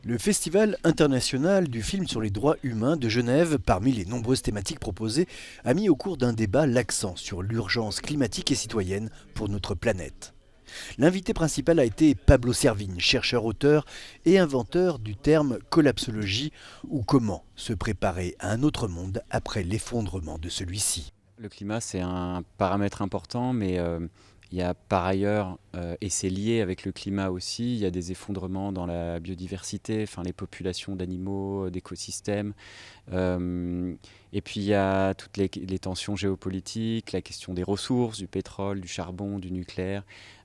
Le Festival international du film sur les droits humains de Genève, parmi les nombreuses thématiques proposées, a mis au cours d'un débat l'accent sur l'urgence climatique et citoyenne pour notre planète. L'invité principal a été Pablo Servigne, chercheur-auteur et inventeur du terme collapsologie ou comment se préparer à un autre monde après l'effondrement de celui-ci. Le climat, c'est un paramètre important, mais il y a par ailleurs, et c'est lié avec le climat aussi, il y a des effondrements dans la biodiversité, enfin les populations d'animaux, d'écosystèmes. Et puis il y a toutes les tensions géopolitiques, la question des ressources, du pétrole, du charbon, du nucléaire,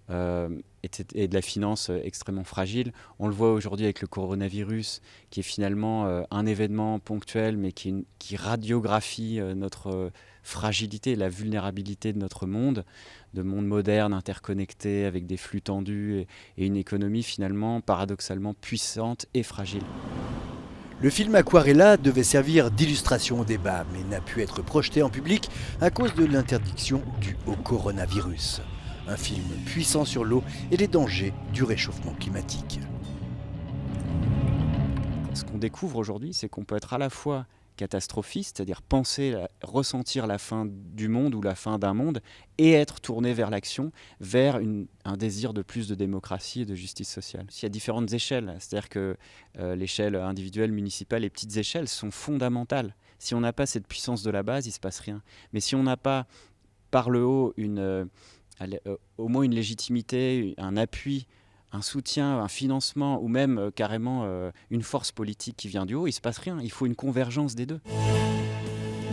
et de la finance extrêmement fragile. On le voit aujourd'hui avec le coronavirus, qui est finalement un événement ponctuel, mais qui radiographie notre fragilité, la vulnérabilité de monde moderne, interconnecté, avec des flux tendus et une économie finalement paradoxalement puissante et fragile. Le film Aquarella devait servir d'illustration au débat, mais n'a pu être projeté en public à cause de l'interdiction due au coronavirus. Un film puissant sur l'eau et les dangers du réchauffement climatique. Ce qu'on découvre aujourd'hui, c'est qu'on peut être à la fois catastrophiste, c'est-à-dire ressentir la fin du monde ou la fin d'un monde, et être tourné vers l'action, vers un désir de plus de démocratie et de justice sociale. Il y a différentes échelles, c'est-à-dire que l'échelle individuelle, municipale et petites échelles sont fondamentales. Si on n'a pas cette puissance de la base, il ne se passe rien. Mais si on n'a pas par le haut au moins une légitimité, un appui, un soutien, un financement ou même carrément une force politique qui vient du haut, il ne se passe rien. Il faut une convergence des deux.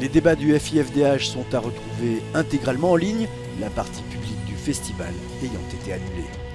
Les débats du FIFDH sont à retrouver intégralement en ligne, la partie publique du festival ayant été annulée.